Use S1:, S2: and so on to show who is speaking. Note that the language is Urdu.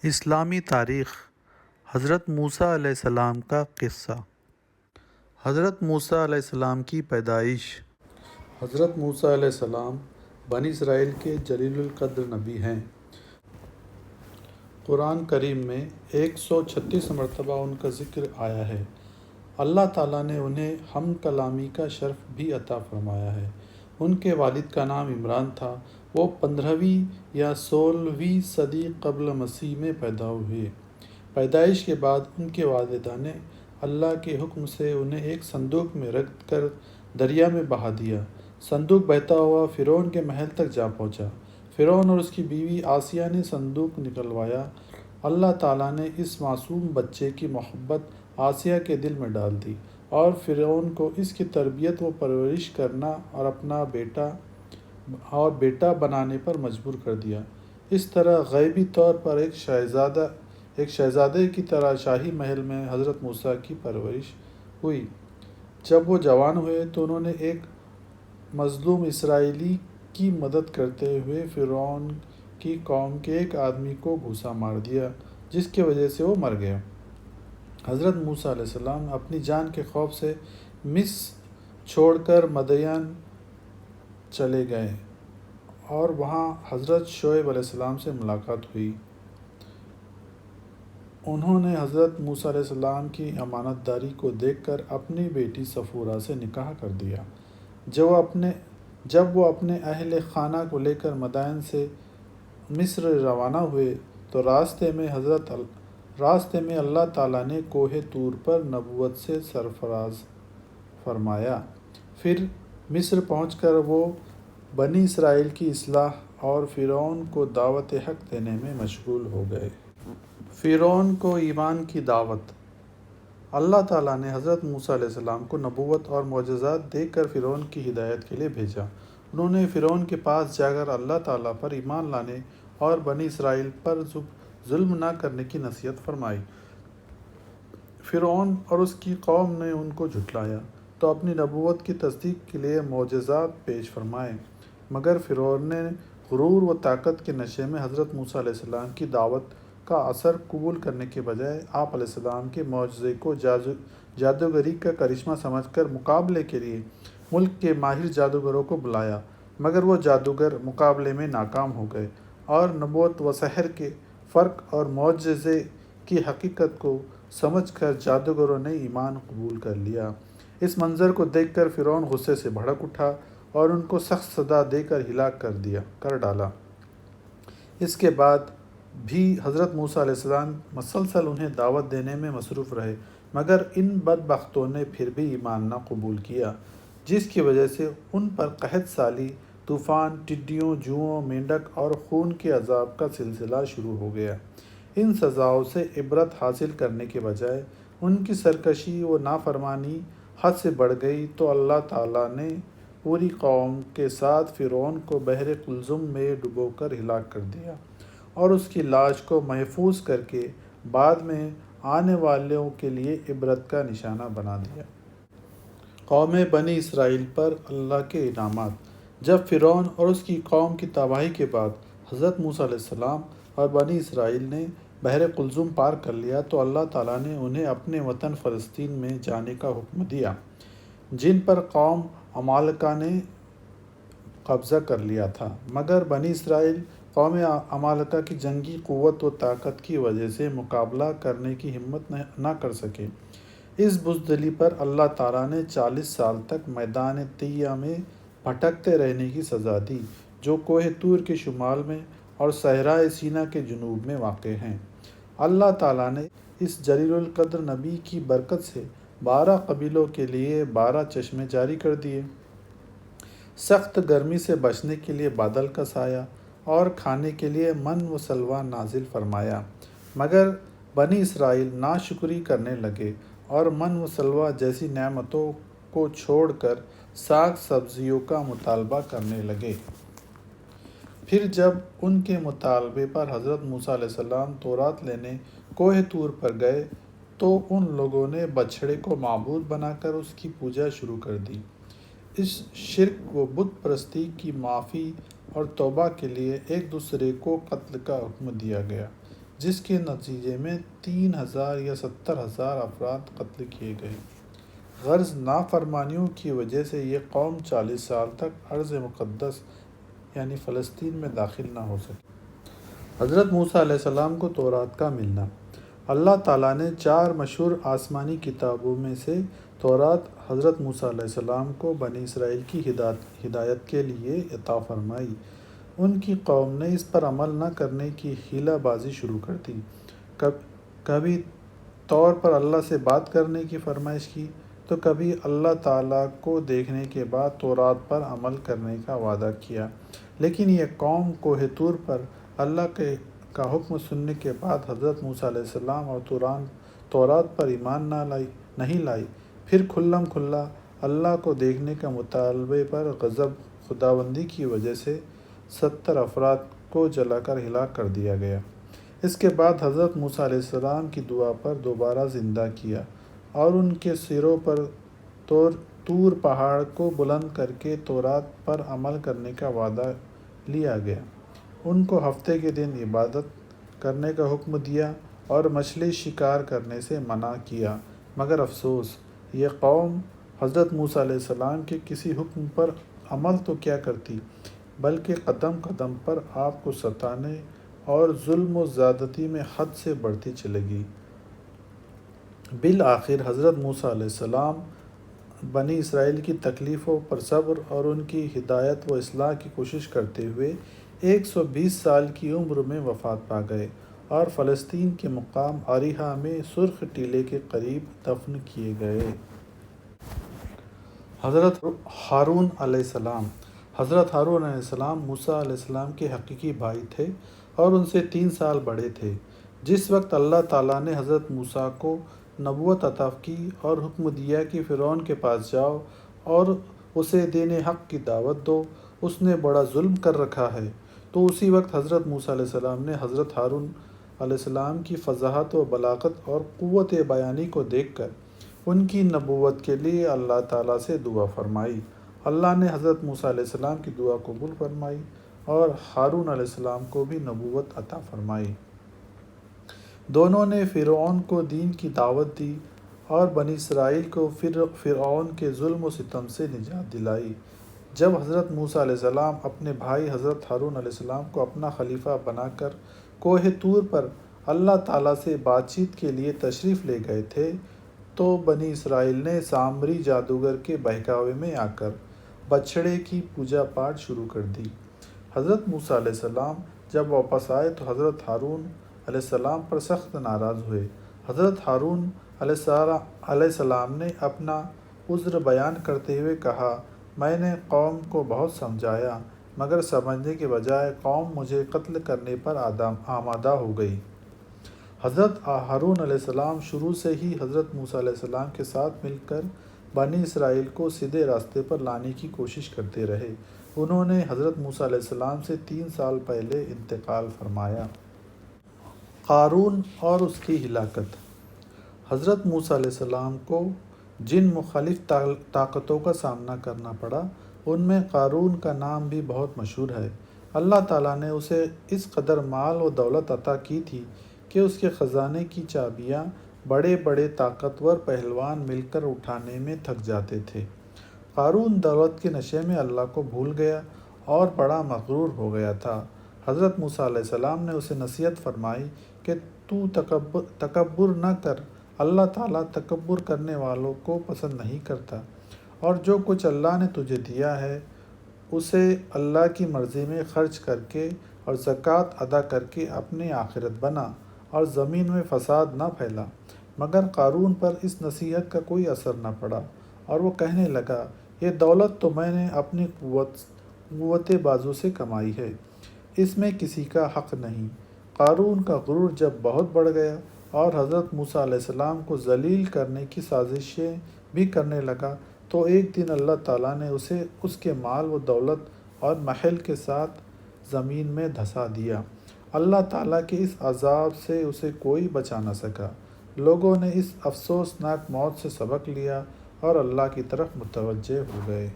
S1: اسلامی تاریخ۔ حضرت موسیٰ علیہ السلام کا قصہ۔ حضرت موسیٰ علیہ السلام کی پیدائش۔ حضرت موسیٰ علیہ السلام بنی اسرائیل کے جلیل القدر نبی ہیں۔ قرآن کریم میں 136 مرتبہ ان کا ذکر آیا ہے۔ اللہ تعالیٰ نے انہیں ہم کلامی کا شرف بھی عطا فرمایا ہے۔ ان کے والد کا نام عمران تھا۔ وہ 15ویں یا 16ویں صدی قبل مسیح میں پیدا ہوئے۔ پیدائش کے بعد ان کے والدہ نے اللہ کے حکم سے انہیں ایک صندوق میں رکھ کر دریا میں بہا دیا۔ صندوق بہتا ہوا فرعون کے محل تک جا پہنچا۔ فرعون اور اس کی بیوی آسیہ نے صندوق نکلوایا۔ اللہ تعالیٰ نے اس معصوم بچے کی محبت آسیہ کے دل میں ڈال دی اور فرعون کو اس کی تربیت و پرورش کرنا اور اپنا بیٹا بنانے پر مجبور کر دیا۔ اس طرح غیبی طور پر ایک شہزادے کی طرح شاہی محل میں حضرت موسیٰ کی پرورش ہوئی۔ جب وہ جوان ہوئے تو انہوں نے ایک مظلوم اسرائیلی کی مدد کرتے ہوئے فرعون کی قوم کے ایک آدمی کو گھوسا مار دیا، جس کی وجہ سے وہ مر گیا۔ حضرت موسیٰ علیہ السلام اپنی جان کے خوف سے مصر چھوڑ کر مدین چلے گئے اور وہاں حضرت شعیب علیہ السلام سے ملاقات ہوئی۔ انہوں نے حضرت موسیٰ علیہ السلام کی امانت داری کو دیکھ کر اپنی بیٹی صفورہ سے نکاح کر دیا۔ جب وہ اپنے اہل خانہ کو لے کر مدائن سے مصر روانہ ہوئے تو راستے میں اللہ تعالیٰ نے کوہ طور پر نبوت سے سرفراز فرمایا۔ پھر مصر پہنچ کر وہ بنی اسرائیل کی اصلاح اور فرعون کو دعوت حق دینے میں مشغول ہو گئے۔ فرعون کو ایمان کی دعوت۔ اللہ تعالیٰ نے حضرت موسیٰ علیہ السلام کو نبوت اور معجزات دے کر فرعون کی ہدایت کے لیے بھیجا۔ انہوں نے فرعون کے پاس جا کر اللہ تعالیٰ پر ایمان لانے اور بنی اسرائیل پر ظلم نہ کرنے کی نصیحت فرمائی۔ فرعون اور اس کی قوم نے ان کو جھٹلایا تو اپنی نبوت کی تصدیق کے لیے معجزات پیش فرمائے، مگر فرعون نے غرور و طاقت کے نشے میں حضرت موسیٰ علیہ السلام کی دعوت کا اثر قبول کرنے کے بجائے آپ علیہ السلام کے معجزے کو جادوگری کا کرشمہ سمجھ کر مقابلے کے لیے ملک کے ماہر جادوگروں کو بلایا، مگر وہ جادوگر مقابلے میں ناکام ہو گئے اور نبوت و سحر کے فرق اور معجزے کی حقیقت کو سمجھ کر جادوگروں نے ایمان قبول کر لیا۔ اس منظر کو دیکھ کر فرعون غصے سے بھڑک اٹھا اور ان کو سخت سزا دے کر ہلاک کر ڈالا۔ اس کے بعد بھی حضرت موسیٰ علیہ السلام مسلسل انہیں دعوت دینے میں مصروف رہے، مگر ان بدبختوں نے پھر بھی ایمان نہ قبول کیا، جس کی وجہ سے ان پر قحط سالی، طوفان، ٹڈیوں، جوؤں، مینڈک اور خون کے عذاب کا سلسلہ شروع ہو گیا۔ ان سزاؤں سے عبرت حاصل کرنے کے بجائے ان کی سرکشی و نافرمانی حد سے بڑھ گئی تو اللہ تعالیٰ نے پوری قوم کے ساتھ فرعون کو بحر قلزم میں ڈبو کر ہلاک کر دیا اور اس کی لاش کو محفوظ کر کے بعد میں آنے والوں کے لیے عبرت کا نشانہ بنا دیا۔ قوم بنی اسرائیل پر اللہ کے انعامات۔ جب فرعون اور اس کی قوم کی تباہی کے بعد حضرت موسیٰ علیہ السلام اور بنی اسرائیل نے بحر قلزم پار کر لیا تو اللہ تعالیٰ نے انہیں اپنے وطن فلسطین میں جانے کا حکم دیا، جن پر قوم عمالقہ نے قبضہ کر لیا تھا، مگر بنی اسرائیل قوم عمالقہ کی جنگی قوت و طاقت کی وجہ سے مقابلہ کرنے کی ہمت نہ کر سکے۔ اس بزدلی پر اللہ تعالیٰ نے 40 سال تک میدان طیہ میں بھٹکتے رہنے کی سزا دی، جو کوہ طور کے شمال میں اور صحرائے سینا کے جنوب میں واقع ہیں۔ اللہ تعالیٰ نے اس جلیل القدر نبی کی برکت سے 12 قبیلوں کے لیے 12 چشمے جاری کر دیے، سخت گرمی سے بچنے کے لیے بادل کا سایہ اور کھانے کے لیے من و سلوہ نازل فرمایا، مگر بنی اسرائیل ناشکری کرنے لگے اور من و سلوہ جیسی نعمتوں کو چھوڑ کر ساگ سبزیوں کا مطالبہ کرنے لگے۔ پھر جب ان کے مطالبے پر حضرت موسیٰ علیہ السلام تورات لینے کوہ طور پر گئے تو ان لوگوں نے بچھڑے کو معبود بنا کر اس کی پوجا شروع کر دی۔ اس شرک و بت پرستی کی معافی اور توبہ کے لیے ایک دوسرے کو قتل کا حکم دیا گیا۔ جس کے نتیجے میں 3,000 یا 70,000 افراد قتل کیے گئے۔ غرض نافرمانیوں کی وجہ سے یہ قوم 40 سال تک ارض مقدس یعنی فلسطین میں داخل نہ ہو سکی۔ حضرت موسیٰ علیہ السلام کو تورات کا ملنا۔ اللہ تعالیٰ نے 4 مشہور آسمانی کتابوں میں سے تورات حضرت موسیٰ علیہ السلام کو بنی اسرائیل کی ہدایت کے لیے عطا فرمائی۔ ان کی قوم نے اس پر عمل نہ کرنے کی حیلہ بازی شروع کر دی۔ کبھی طور پر اللہ سے بات کرنے کی فرمائش کی تو کبھی اللہ تعالیٰ کو دیکھنے کے بعد تورات پر عمل کرنے کا وعدہ کیا، لیکن یہ قوم کوہ طور پر اللہ کا حکم سننے کے بعد حضرت موسیٰ علیہ السلام اور تورات پر ایمان نہیں لائی۔ پھر کھلم کھلا اللہ کو دیکھنے کا مطالبے پر غضب خداوندی کی وجہ سے 70 افراد کو جلا کر ہلاک کر دیا گیا۔ اس کے بعد حضرت موسیٰ علیہ السلام کی دعا پر دوبارہ زندہ کیا اور ان کے سروں پر طور پہاڑ کو بلند کر کے تورات پر عمل کرنے کا وعدہ لیا گیا۔ ان کو ہفتے کے دن عبادت کرنے کا حکم دیا اور مچھلی شکار کرنے سے منع کیا، مگر افسوس یہ قوم حضرت موسیٰ علیہ السلام کے کسی حکم پر عمل تو کیا کرتی، بلکہ قدم قدم پر آپ کو ستانے اور ظلم و زیادتی میں حد سے بڑھتی چلے گئی۔ بالآخر حضرت موسیٰ علیہ السلام بنی اسرائیل کی تکلیفوں پر صبر اور ان کی ہدایت و اصلاح کی کوشش کرتے ہوئے 120 سال کی عمر میں وفات پا گئے اور فلسطین کے مقام اریحہ میں سرخ ٹیلے کے قریب دفن کیے گئے۔ حضرت ہارون علیہ السلام۔ حضرت ہارون علیہ السلام موسیٰ علیہ السلام کے حقیقی بھائی تھے اور ان سے 3 سال بڑے تھے۔ جس وقت اللہ تعالیٰ نے حضرت موسیٰ کو نبوت عطا کی اور حکم دیا کہ فرعون کے پاس جاؤ اور اسے دین حق کی دعوت دو، اس نے بڑا ظلم کر رکھا ہے، تو اسی وقت حضرت موسیٰ علیہ السلام نے حضرت ہارون علیہ السلام کی فصاحت و بلاغت اور قوت بیانی کو دیکھ کر ان کی نبوت کے لیے اللہ تعالیٰ سے دعا فرمائی۔ اللہ نے حضرت موسیٰ علیہ السلام کی دعا قبول فرمائی اور ہارون علیہ السلام کو بھی نبوت عطا فرمائی۔ دونوں نے فرعون کو دین کی دعوت دی اور بنی اسرائیل کو فرعون کے ظلم و ستم سے نجات دلائی۔ جب حضرت موسیٰ علیہ السلام اپنے بھائی حضرت ہارون علیہ السلام کو اپنا خلیفہ بنا کر کوہ طور پر اللہ تعالیٰ سے بات چیت کے لیے تشریف لے گئے تھے تو بنی اسرائیل نے سامری جادوگر کے بہکاوے میں آ کر بچھڑے کی پوجا پاٹ شروع کر دی۔ حضرت موسیٰ علیہ السلام جب واپس آئے تو حضرت ہارون علیہ السلام پر سخت ناراض ہوئے۔ حضرت ہارون علیہ السلام نے اپنا عذر بیان کرتے ہوئے کہا، میں نے قوم کو بہت سمجھایا مگر سمجھنے کے بجائے قوم مجھے قتل کرنے پر آمادہ ہو گئی۔ حضرت ہارون علیہ السلام شروع سے ہی حضرت موسیٰ علیہ السلام کے ساتھ مل کر بنی اسرائیل کو سیدھے راستے پر لانے کی کوشش کرتے رہے۔ انہوں نے حضرت موسیٰ علیہ السلام سے 3 سال پہلے انتقال فرمایا۔ قارون اور اس کی ہلاکت۔ حضرت موسیٰ علیہ السلام کو جن مختلف طاقتوں کا سامنا کرنا پڑا، ان میں قارون کا نام بھی بہت مشہور ہے۔ اللہ تعالیٰ نے اسے اس قدر مال و دولت عطا کی تھی کہ اس کے خزانے کی چابیاں بڑے بڑے طاقتور پہلوان مل کر اٹھانے میں تھک جاتے تھے۔ قارون دولت کے نشے میں اللہ کو بھول گیا اور بڑا مغرور ہو گیا تھا۔ حضرت موسیٰ علیہ السلام نے اسے نصیحت فرمائی کہ تو تکبر نہ کر، اللہ تعالیٰ تکبر کرنے والوں کو پسند نہیں کرتا، اور جو کچھ اللہ نے تجھے دیا ہے اسے اللہ کی مرضی میں خرچ کر کے اور زکوٰۃ ادا کر کے اپنی آخرت بنا اور زمین میں فساد نہ پھیلا۔ مگر قارون پر اس نصیحت کا کوئی اثر نہ پڑا اور وہ کہنے لگا، یہ دولت تو میں نے اپنی قوت بازو سے کمائی ہے، اس میں کسی کا حق نہیں۔ قارون کا غرور جب بہت بڑھ گیا اور حضرت موسیٰ علیہ السلام کو ذلیل کرنے کی سازشیں بھی کرنے لگا تو ایک دن اللہ تعالیٰ نے اسے اس کے مال و دولت اور محل کے ساتھ زمین میں دھسا دیا۔ اللہ تعالیٰ کے اس عذاب سے اسے کوئی بچا نہ سکا۔ لوگوں نے اس افسوسناک موت سے سبق لیا اور اللہ کی طرف متوجہ ہو گئے۔